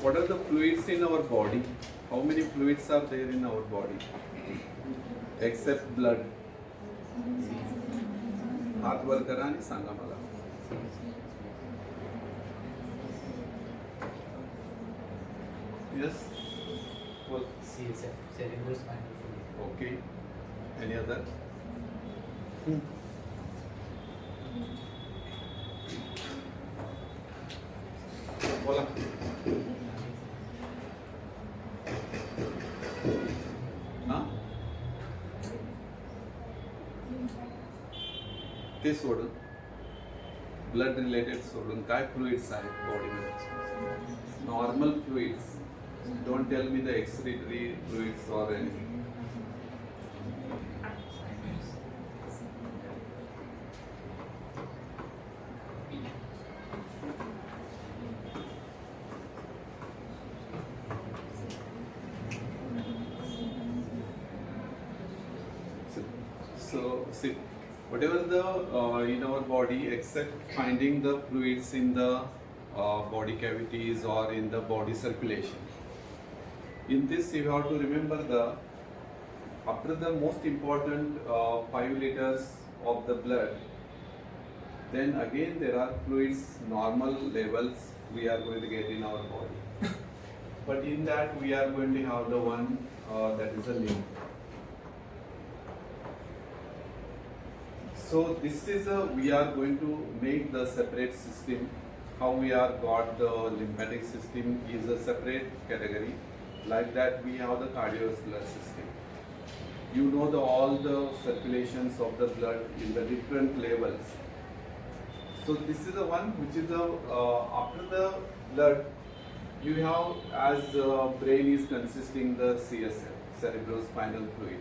What are the fluids in our body? How many fluids are there in our body? Except blood. हात वर करा आणि सांगा मला. Yes? Well, CSF, cerebrospinal fluid. okay. Any other? बोला. हा? ते सोडून blood related सोडून काय फ्लुइड्स आहेत बॉडीमध्ये? Normal fluids. Don't tell me the excretory fluids or anything. So, see, whatever the in our body, except finding the fluids in the body cavities or in the body circulation. In this, you have to remember after the most important 5 liters of the blood, then again there are fluids, normal levels we are going to get in our body. But in that we are going to have the one that is a lymph. So this is we are going to make the separate system. How we are got the lymphatic system is a separate category. Like that we have the cardiovascular system. You know all the circulations of the blood in the different levels. So this is the one which is after the blood you have as brain is consisting the CSF, cerebrospinal fluid.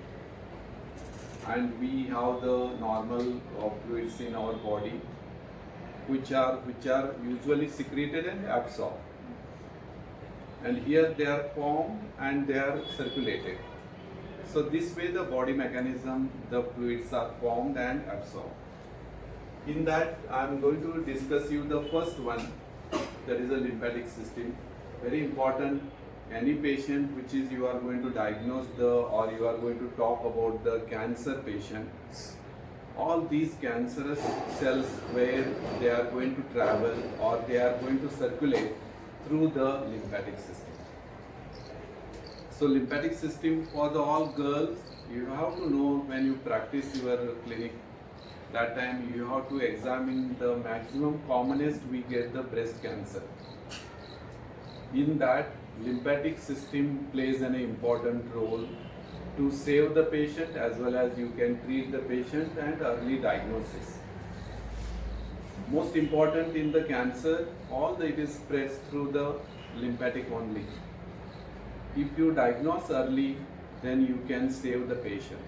And we have the normal fluids in our body which are usually secreted and absorbed. And here they are formed and they are circulated. So this way the body mechanism, the fluids are formed and absorbed. In that I am going to discuss you the first one, that is the lymphatic system. Very important. Any patient which is you are going to diagnose or you are going to talk about the cancer patient, all these cancerous cells where they are going to travel or they are going to circulate through the lymphatic system. So lymphatic system for the all girls, you have to know when you practice your clinic, that time you have to examine the maximum commonest we get the breast cancer. In that lymphatic system plays an important role to save the patient as well as you can treat the patient and early diagnosis. Most important in the cancer, all it is spreads through the lymphatic only. If you diagnose early, then you can save the patient.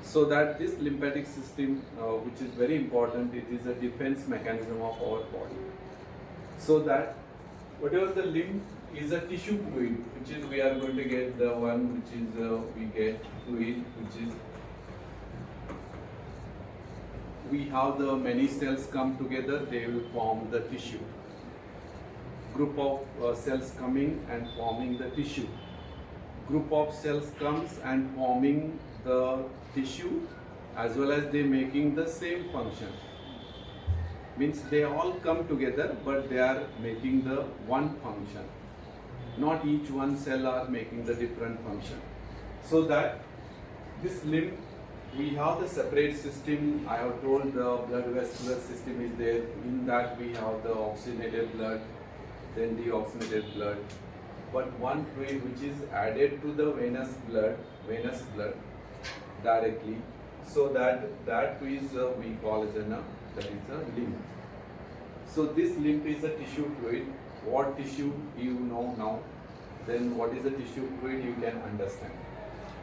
So that this lymphatic system, which is very important, it is a defense mechanism of our body. So that whatever the lymph is a tissue fluid, which is we are going to get the one which is we get fluid, which is we have the many cells come together, they will form the tissue. Group of cells coming and forming the tissue. Group of cells comes and forming the tissue as well as they making the same function. Means they all come together but they are making the one function. Not each one cell are making the different function. So that this lymph, we have the separate system. I have told the blood vascular system is there. In that we have the oxygenated blood, then deoxygenated blood. But one fluid which is added to the venous blood directly. So that is we call as that is a lymph. So this lymph is a tissue fluid. What tissue you know now, then what is the tissue fluid you can understand.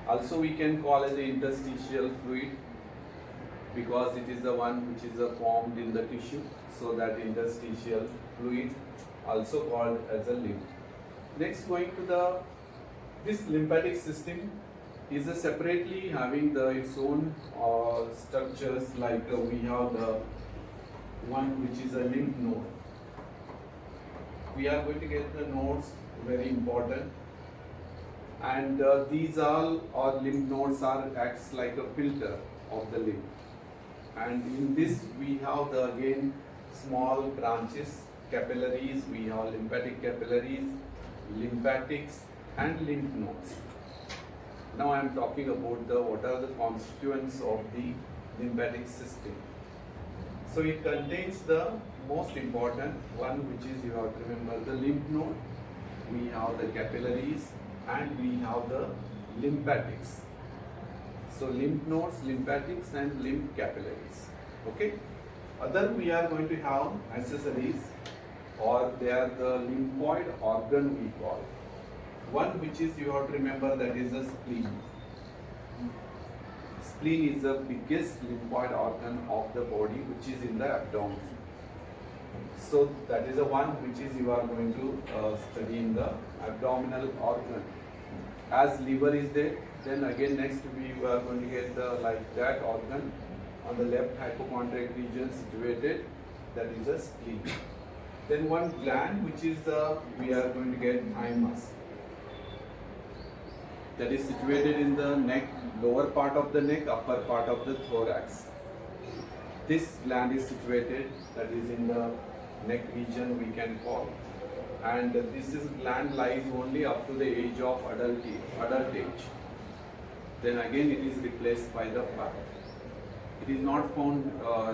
Also we can call as the interstitial fluid because it is the one which is formed in the tissue. So that interstitial fluid also called as a lymph. Next going to this lymphatic system is a separately having its own structures, like we have the one which is a lymph node. we are going to get the nodes, very important. And these all or lymph nodes are acts like a filter of the lymph. And in this we have the again small branches, capillaries. We have lymphatic capillaries, lymphatics, and lymph nodes. Now I am talking about the what are the constituents of the lymphatic system. So it contains the most important one, which is, you have to remember, the lymph node. We have the capillaries and we have the lymphatics. So lymph nodes, lymphatics, and lymph capillaries. Okay. Other we are going to have accessories, or they are the lymphoid organ we call. One which is, you have to remember, that is the spleen. Spleen is the biggest lymphoid organ of the body, which is in the abdomen. So that is the one which is you are going to study in the abdominal organ. As liver is there, then again next we are going to get the like that organ on the left hypochondriac region situated, that is the spleen. Then one gland which is we are going to get thymus, that is situated in the neck, lower part of the neck, upper part of the thorax. This gland is situated, that is in the neck region we can call, and this is gland lies only up to the age of adult age. Then again it is replaced by the fat. It is not found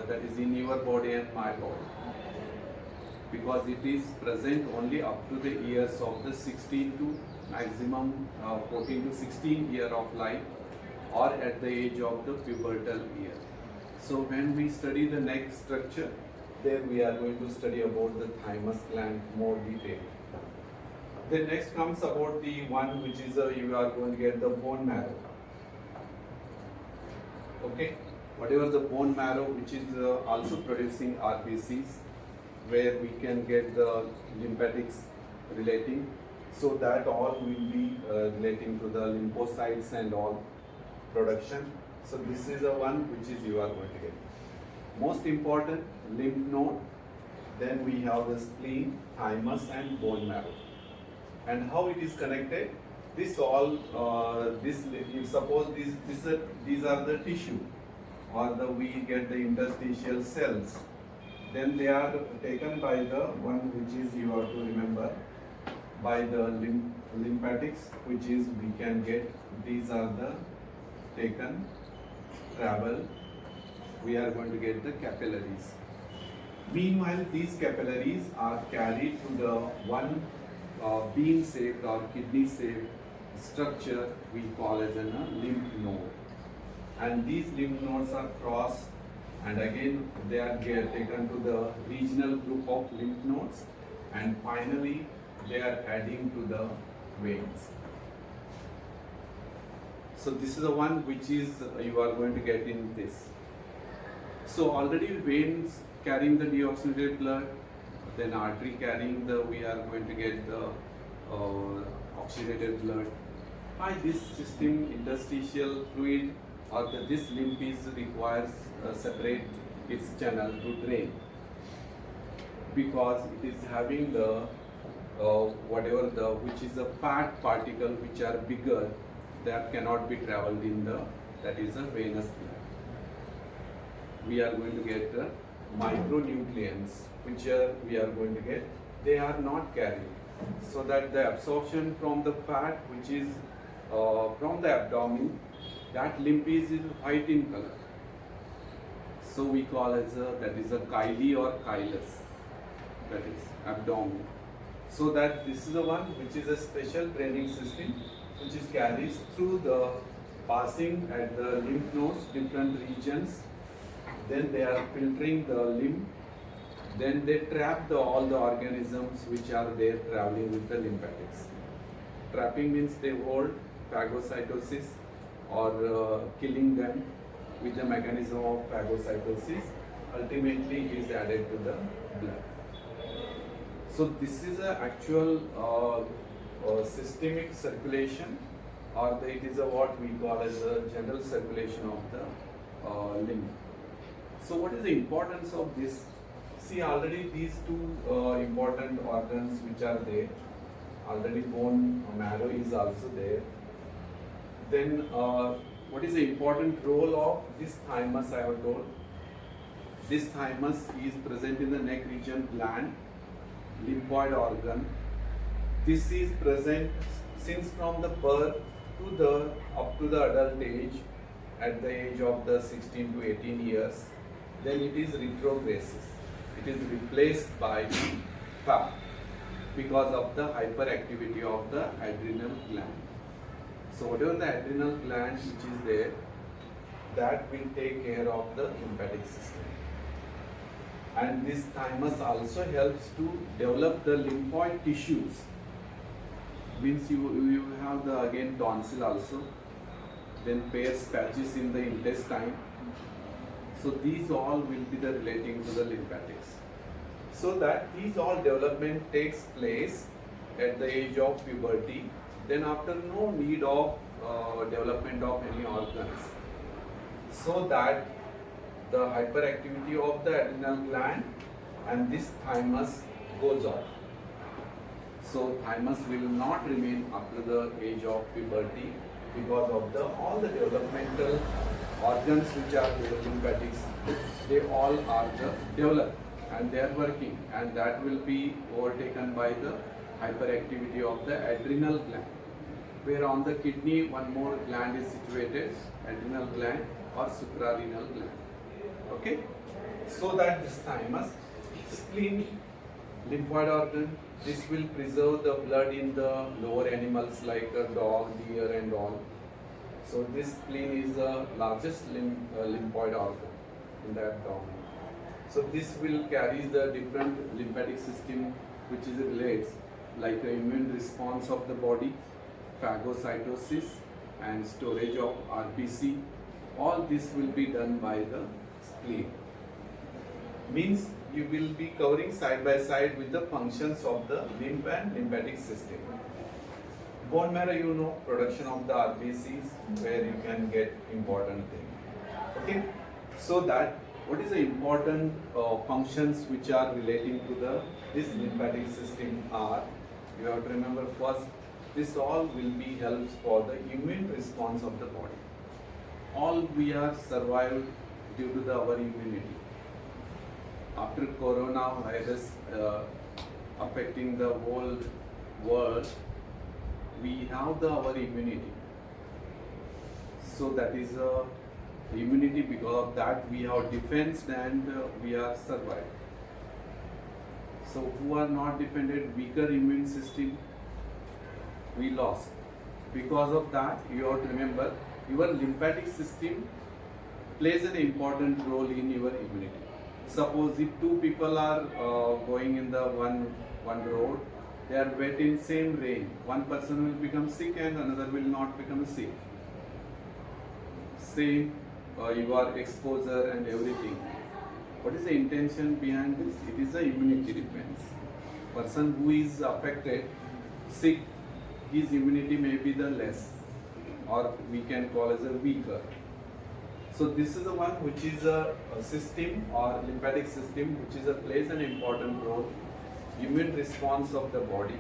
that is in your body and my body, because it is present only up to the years of the 16 to maximum 14 to 16 year of life, or at the age of the pubertal year. So when we study the neck structure, there we are going to study about the thymus gland more detail. Then next comes about the one which is you are going to get the bone marrow. Okay, whatever the bone marrow, which is also producing RBCs, where we can get the lymphatics relating. So that all will be relating to the lymphocytes and all production. So this is the one which is you are going to get. Most important, lymph node. Then we have the spleen, thymus, and bone marrow. And how it is connected? This all you suppose these are the tissue, or we get the interstitial cells. Then they are taken by the one which is, you have to remember, by the lymphatics, which is we can get, these are the taken, travel, we are going to get the capillaries. Meanwhile, these capillaries are carried to the one bean shaped or kidney shaped structure we call as a lymph node. And these lymph nodes are crossed, and again they are taken to the regional group of lymph nodes, and finally they are adding to the veins. So this is the one which is you are going to get in this. So already veins carrying the deoxygenated blood, then artery carrying the, we are going to get the oxygenated blood. By this system, interstitial fluid or this lymph requires separate its channel to drain, because it is having the whatever the which is a fat particle which are bigger, that cannot be traveled in the, that is a venous blood. We are going to get the micronutrients which we are going to get, they are not carried, so that the absorption from the fat which is from the abdomen, that lymph is white in color. So we call as that is a chyli or chylus, that is abdomen. So that this is the one which is a special draining system which is carries through the passing at the lymph nodes, different regions. Then they are filtering the lymph. Then they trap all the organisms which are there traveling with the lymphatics. Trapping means they hold phagocytosis or killing them with the mechanism of phagocytosis. Ultimately is added to the blood. So this is a actual systemic circulation, or it is what we call as a general circulation of the lymph. So what is the importance of this See, already these two important organs which are there, already bone marrow is also there. Then what is the important role of this thymus? I have told. This thymus is present in the neck region gland, lymphoid organ. This is present since from the birth to the up to the adult age, at the age of the 16 to 18 years. Then it is retrogresses. It is replaced by the fat because of the hyperactivity of the adrenal gland. So whatever the adrenal gland which is there, that will take care of the lymphatic system. And this thymus also helps to develop the lymphoid tissues. Means you have the again tonsil also, then pairs patches in the intestine. So these all will be the relating to the lymphatics. So that these all development takes place at the age of puberty. Then after no need of development of any organs. So that the hyperactivity of the adrenal gland and this thymus goes on. So thymus will not remain up to the age of puberty because of the all the developmental organs which are the lymphatics, they all are developed and they are working, and that will be overtaken by the hyperactivity of the adrenal gland. Where on the kidney one more gland is situated, adrenal gland or suprarenal gland. Okay, so that this thymus, spleen, lymphoid organ, this will preserve the blood in the lower animals like a dog, deer and all. So this spleen is the largest lymphoid organ in the abdomen. So this will carry the different lymphatic system which is relates like the immune response of the body, phagocytosis and storage of RBC. All this will be done by the spleen. Means you will be covering side by side with the functions of the lymph and lymphatic system. Bone marrow, you know, production of the RBCs, where you can get important thing. Okay, so that what is the important functions which are relating to the this lymphatic system are, you have to remember first, this all will be helps for the immune response of the body. All we are survived due to our immunity. After coronavirus affecting the whole world, we have our immunity. So that is immunity, because of that we have defense and we are survived. So who are not defended, weaker immune system, we lost. Because of that, you have to remember your lymphatic system plays an important role in your immunity. Suppose if two people are going in the one road, they are wet in same rain, one person will become sick and another will not become sick. Same your exposure and everything. What is the intention behind this? It is the immunity defense. Person who is affected, sick, his immunity may be the less, or we can call as a weaker. So this is the one which is a system or lymphatic system which is plays an important role. Immune response of the body.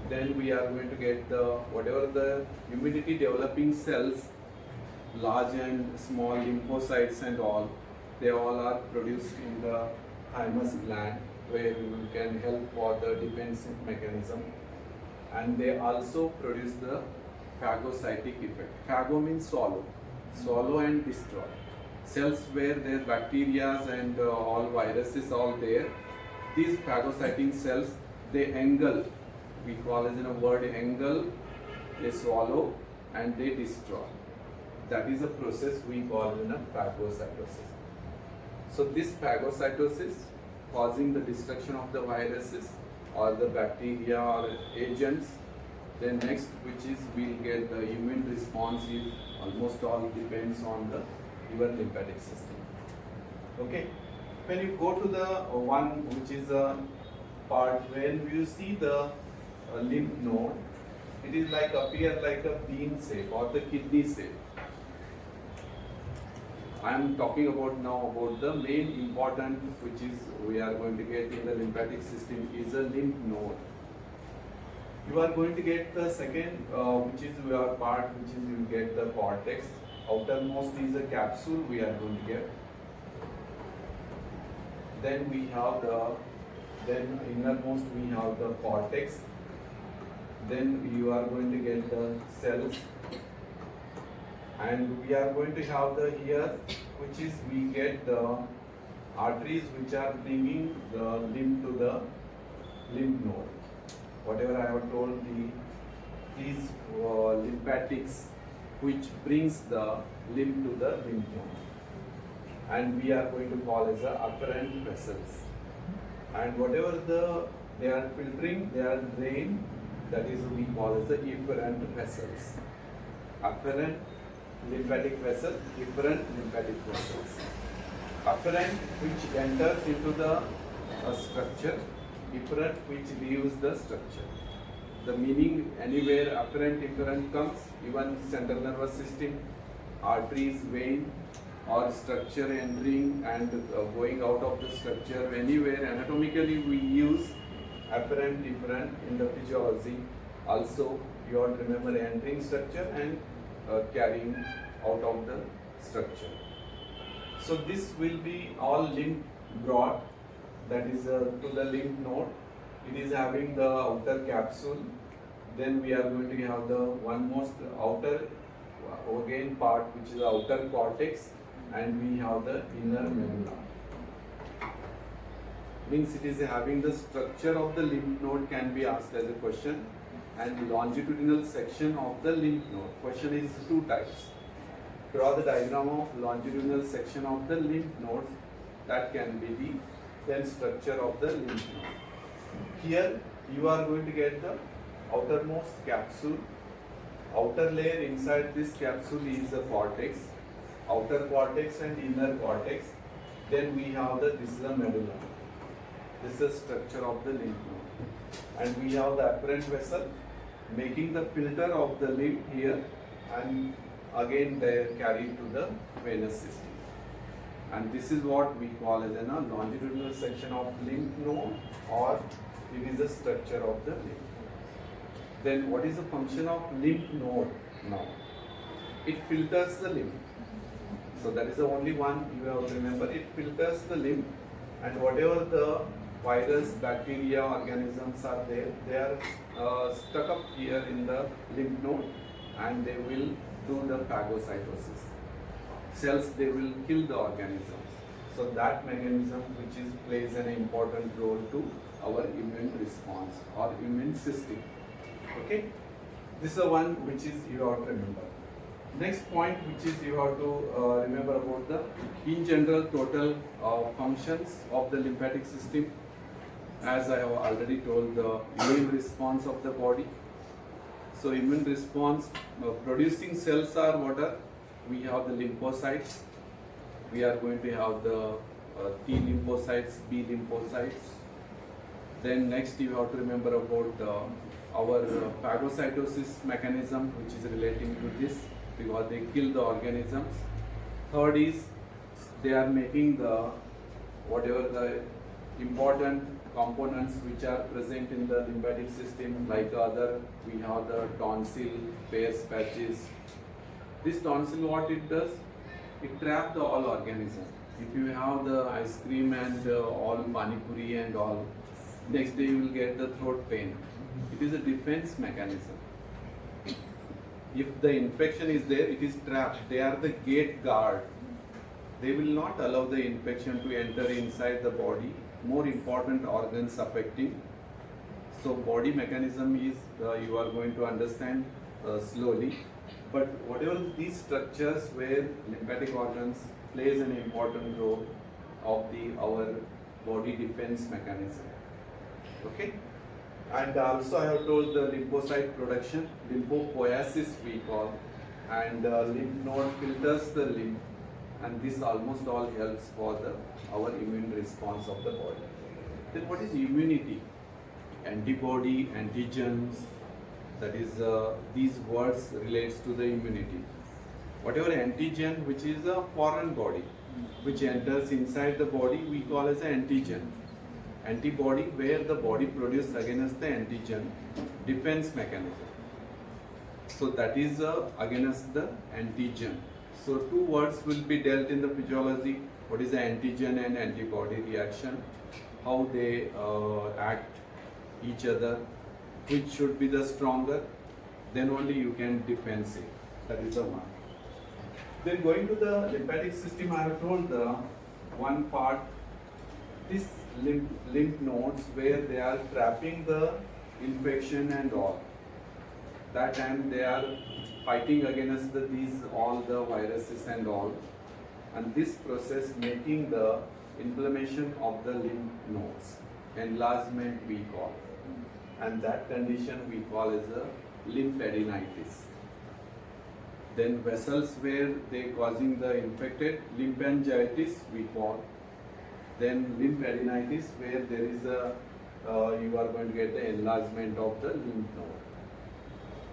Then we are going to get the whatever the immunity developing cells, large and small lymphocytes and all, they all are produced in the thymus gland, where we can help for the defensive mechanism, and they also produce the phagocytic effect. Phago means swallow and destroy. Cells where there bacteria and all viruses all there, these phagocytic cells, they engulf, we call as in a word engulf, they swallow and they destroy. That is a process we call in a phagocytosis. So this phagocytosis causing the destruction of the viruses or the bacteria or agents. Then next, which is we'll get the immune response, is almost all depends on the your lymphatic system. Okay, when you go to the one which is a part when you see the lymph node, it is like appear like a bean shape or the kidney shape. I am talking about now about the main important which is we are going to get in the lymphatic system is a lymph node. You are going to get the second which is your part which is you get the cortex. Outermost is a capsule we are going to get. Then we have then innermost we have the cortex. Then you are going to get the cells. And we are going to have the here which is we get the arteries which are bringing the lymph to the lymph node. Whatever I have told these lymphatics which brings the lymph to the lymph node. And we are going to call as the afferent vessels. And whatever they are filtering, they are drained, that is we call as the efferent vessels. Afferent lymphatic vessel, efferent lymphatic vessels. Afferent which enters into the structure, efferent which leaves the structure. The meaning anywhere afferent, efferent comes, even central nervous system, arteries, vein, or structure entering and going out of the structure, anywhere anatomically we use afferent, efferent in the physiology. Also, you have to remember entering structure and carrying out of the structure. So this will be all lymph brought, that is to the lymph node. It is having the outer capsule. Then we are going to have the one most outer again part which is the outer cortex, and we have the inner medulla. Means it is having the structure of the lymph node can be asked as a question, and longitudinal section of the lymph node. Question is two types. Draw the diagram of longitudinal section of the lymph nodes, that can be the then structure of the lymph node. Here you are going to get the outermost capsule. Outer layer inside this capsule is the cortex, outer cortex and inner cortex. Then we have this is the medulla. This is the structure of the lymph node. And we have the afferent vessel making the filter of the lymph here, and again they are carried to the venous system. And this is what we call as a longitudinal section of lymph node, or it is the structure of the lymph. Then what is the function of lymph node now? It filters the lymph. So that is the only one you have to remember. It filters the lymph, and whatever the virus, bacteria, organisms are there, they are stuck up here in the lymph node, and they will do the phagocytosis. Cells, they will kill the organisms. So that mechanism which is plays an important role to our immune response or immune system. Okay, this is the one which is you have to remember. Next point which is you have to remember about the in general total functions of the lymphatic system. As I have already told, the immune response of the body. So immune response producing cells are what are? We have the lymphocytes. We are going to have the T lymphocytes, B lymphocytes. Then next you have to remember about our phagocytosis mechanism, which is relating to this, because they kill the organisms. Third is they are making the whatever the important components which are present in the lymphatic system, like we have the tonsil, Peyer's patches. This tonsil, what it does? It traps the all organism. If you have the ice cream and all pani puri and all, next day you will get the throat pain. It is a defense mechanism. If the infection is there, it is trapped. They are the gate guard. They will not allow the infection to enter inside the body. More important organs affecting. So body mechanism is you are going to understand slowly. But whatever these structures where lymphatic organs plays an important role of our body defense mechanism. Okay. And also I have told the lymphocyte production, lymphopoiesis we call, and lymph node filters the lymph, and this almost all helps for our immune response of the body. Then what is immunity? Antibody, antigens, that is these words relates to the immunity. Whatever antigen which is a foreign body, which enters inside the body, we call as an antigen. Antibody, where the body produces against the antigen, defense mechanism. So that is against the antigen. So two words will be dealt in the physiology. What is the antigen and antibody reaction? How they act each other, which should be the stronger, then only you can defend it. That is the one. Then going to the lymphatic system, I have told the one part, this lymph nodes where they are trapping the infection and all. That time they are fighting against all the viruses and all, and this process making the inflammation of the lymph nodes, enlargement we call, and that condition we call as a lymphadenitis. Then vessels where they causing the infected, lymphangitis we call. Then lymphadenitis where there is a you are going to get the enlargement of the lymph node.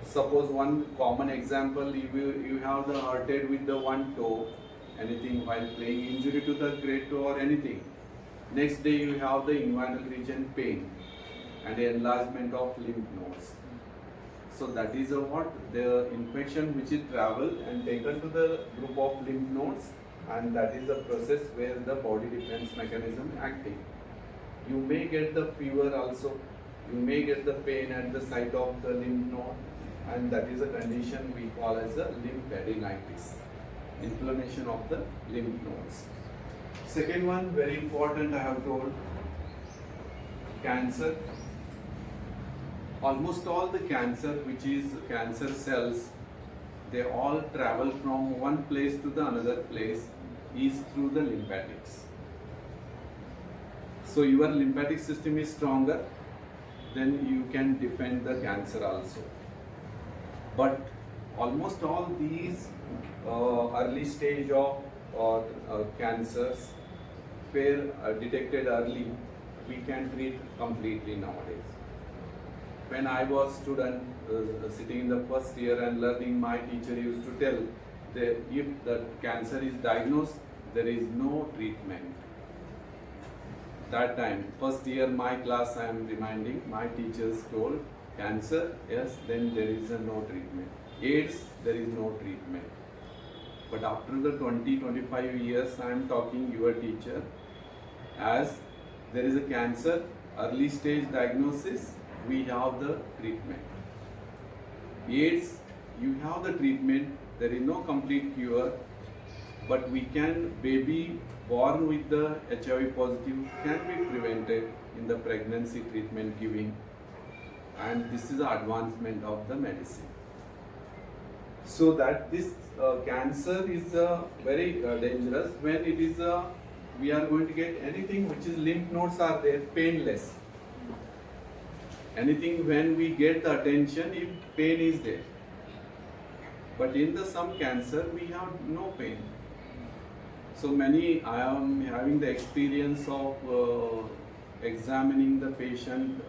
Suppose one common example, you have the hurted with the one toe, anything while playing, injury to the great toe or anything. Next day you have the inguinal region pain and the enlargement of lymph nodes. So that is what the infection which is traveled and taken to the group of lymph nodes, and that is the process where the body defense mechanism acting. You may get the fever also, you may get the pain at the site of the lymph node, and that is a condition we call as a lymphadenitis, inflammation of the lymph nodes. Second one, very important, I have told, cancer. Almost all the cancer, which is cancer cells, they all travel from one place to the another place is through the lymphatics. So your lymphatic system is stronger, then you can defend the cancer also. But almost all these early stage of cancers were detected early, we can treat completely nowadays. When I was student sitting in the first year and learning, my teacher used to tell that if the cancer is diagnosed, there is no treatment. That time, first year my class, I am reminding, my teachers told, cancer, yes, then there is no treatment. AIDS, there is no treatment. But after the 20-25 years, I am talking your teacher, as there is a cancer, early stage diagnosis, we have the treatment. AIDS, you have the treatment, there is no complete cure, but we can, baby born with the HIV positive can be prevented in the pregnancy treatment giving, and this is the advancement of the medicine. So that this cancer is very dangerous when it is we are going to get anything which is lymph nodes are there, painless. Anything when we get the attention, if pain is there. But in the some cancer, we have no pain. So many, I am having the experience of examining the patient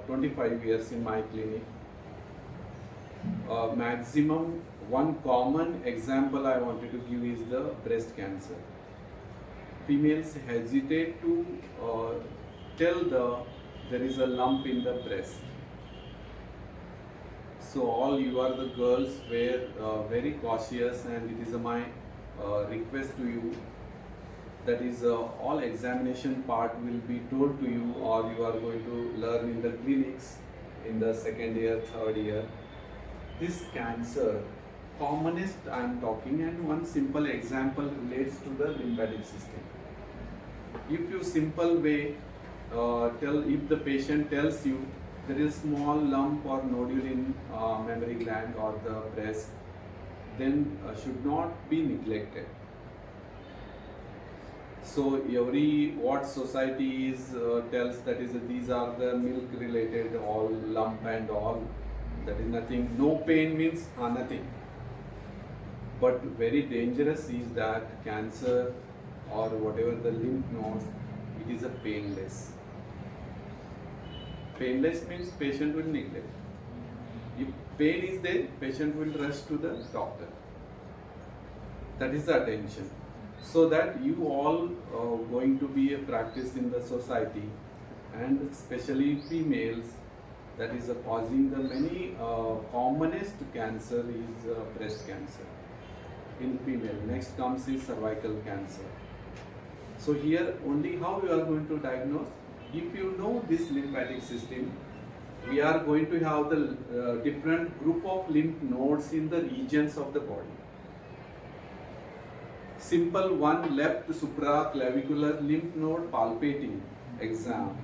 25 years in my clinic. Maximum, one common example I wanted to give is the breast cancer. Females hesitate to tell there is a lump in the breast. So all you are the girls were very cautious, and it is my request to you, that is all examination part will be told to you, or you are going to learn in the clinics in the second year, third year. This cancer, commonest I am talking, and one simple example relates to the lymphatic system. If you simple way if the patient tells you there is small lump or nodule in mammary gland or the breast, then should not be neglected. So every what society is tells that is these are the milk related all lump and all, that is nothing. No pain means nothing. But very dangerous is that cancer or whatever the lymph nodes, it is a painless. Painless means patient will neglect. If pain is there, patient will rush to the doctor. That is the attention. So that you all going to be a practice in the society, and especially females, that is causing the many commonest cancer is breast cancer in female. Next comes is cervical cancer. So here only how you are going to diagnose. If you know this lymphatic system, we are going to have the different group of lymph nodes in the regions of the body. Simple one, left supraclavicular lymph node palpating exam.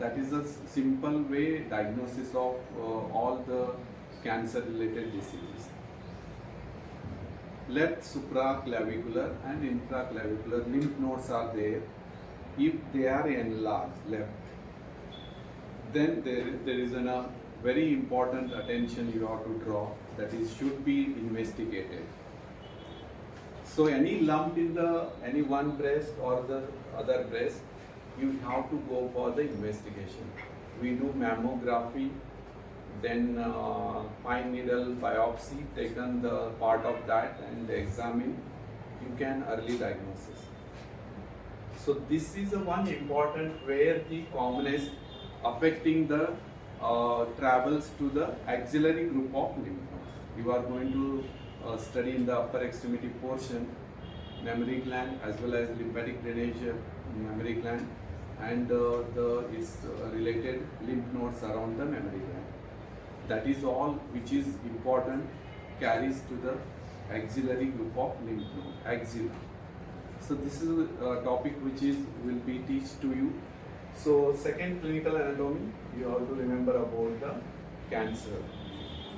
That is a simple way diagnosis of all the cancer related diseases. Left supraclavicular and intraclavicular lymph nodes are there. If they are enlarged left, then there is a very important attention you have to draw, that is should be investigated. So any lump in the any one breast or the other breast, you have to go for the investigation. We do mammography, then fine needle biopsy, taken the part of that and examine, you can early diagnosis. So this is the one important where the commonest affecting the travels to the axillary group of lymph nodes. You are going to study in the upper extremity portion, mammary gland as well as lymphatic drainage mammary gland, and its related lymph nodes around the mammary gland. That is all which is important, carries to the axillary group of lymph node, axilla. So this is a topic which is will be teach to you. So second, clinical anatomy, you have to remember about the cancer,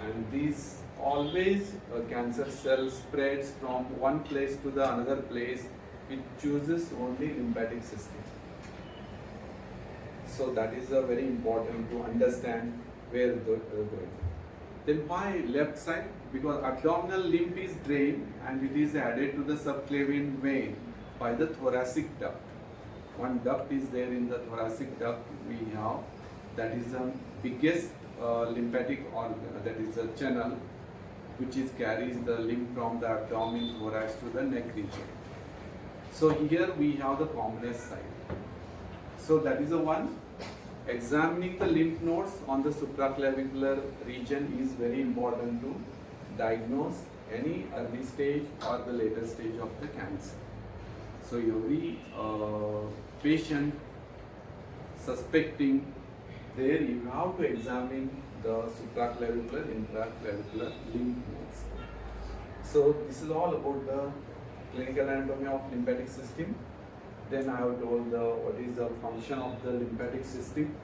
and these always cancer cell spreads from one place to the another place. It chooses only lymphatic system. So that is very important to understand where going. Then why left side? Because abdominal lymph is drained and it is added to the subclavian vein by the thoracic duct. One duct is there in the thoracic duct we have, that is the biggest lymphatic organ, that is a channel which is carries the lymph from the abdomen, thorax to the neck region. So here we have the commonest site. So that is the one. Examining the lymph nodes on the supraclavicular region is very important to diagnose any early stage or the later stage of the cancer. So every patient suspecting, there you have to examine the supraclavicular, intraclavicular lymph nodes. So this is all about the clinical anatomy of lymphatic system. Then I have told what is the function of the lymphatic system.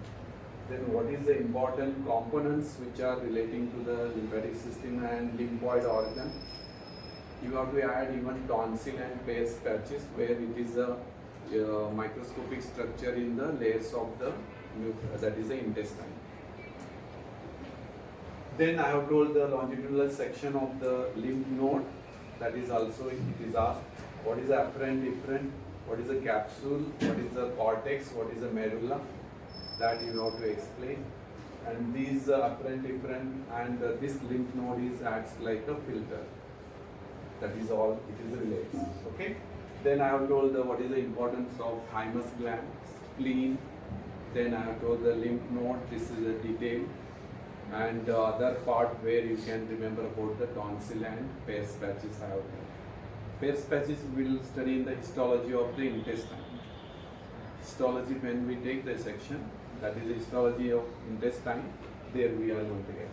Then what is the important components which are relating to the lymphatic system and lymphoid organ. You have to add even tonsil and Peyer's patches, where it is a microscopic structure in the layers of the that is the intestine. Then I have told the longitudinal section of the lymph node. That is also it is asked what is the afferent efferent, what is the capsule, what is the cortex, what is the medulla. That you have to explain. And these afferent efferent and this lymph node is acts like a filter. That is all it is relates. Okay. Then I have told what is the importance of thymus gland, spleen. Then I have told the lymph node. This is a detail. And the other part where you can remember about the tonsil and Peyer's patches I have told. Peyer's patches we will study in the histology of the intestine. Histology when we take the section, that is the histology of intestine, there we are going to get.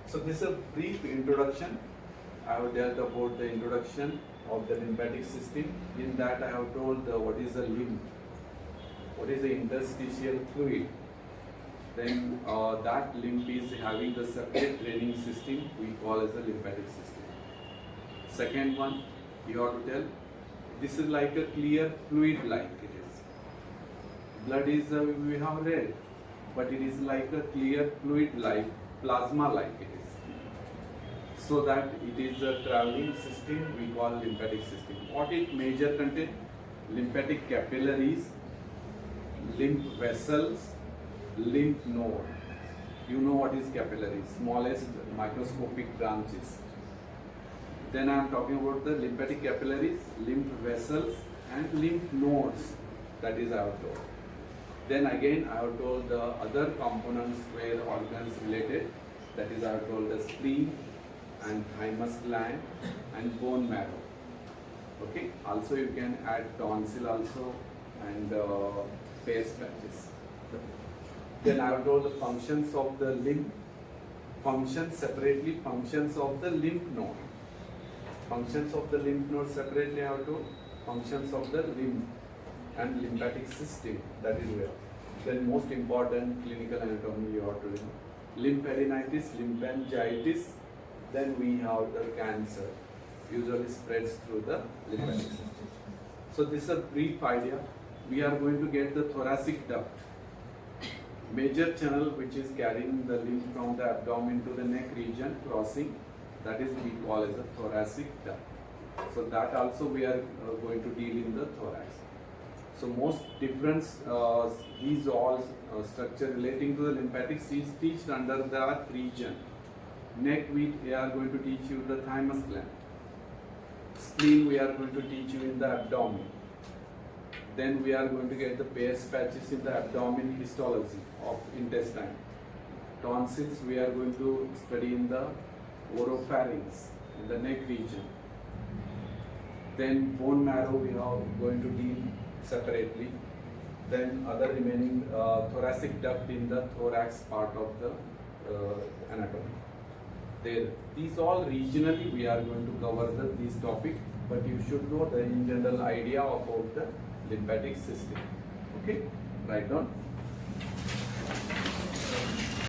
So this is a brief introduction. I have dealt about the introduction of the lymphatic system. In that I have told what is the lymph, what is the interstitial fluid. Then that lymph is having the separate draining system we call as a lymphatic system. Second one, you have to tell, this is like a clear fluid like it is. Blood is, we have red, but it is like a clear fluid like, plasma like it is. So that it is a traveling system we call lymphatic system. What it major contain? Lymphatic capillaries, lymph vessels, lymph node. You know what is capillary? Smallest microscopic branches. Then I am talking about the lymphatic capillaries, lymph vessels, and lymph nodes. That is I have told. Then again I have told the other components where organs related. That is I have told the spleen and thymus gland and bone marrow. Okay. Also you can add tonsil also and Peyer's patches. Then I have told the functions of the lymph. Functions separately. Functions of the lymph node. Functions of the lymph node separately I have told. Functions of the lymph and lymphatic system. That is where. Then most important clinical anatomy you have to know. Lymphadenitis, lymphangitis. Then we have the cancer. Usually spreads through the lymphatic system. So this is a brief idea. We are going to get the thoracic duct. Major channel which is carrying the lymph from the abdomen to the neck region crossing. That is we call as a thoracic duct. So that also we are going to deal in the thorax. So most difference, these all structure relating to the lymphatics is taught under that region. Neck we are going to teach you the thymus gland. Spleen we are going to teach you in the abdomen. Then we are going to get the Peyer's patches in the abdomen histology of intestine. Tonsils we are going to study in the oropharynx in the neck region. Then bone marrow we are going to deal separately. Then other remaining thoracic duct in the thorax part of the anatomy. There, these all regionally we are going to cover these topics, but you should know the in general idea about the lymphatic system. Okay, write down.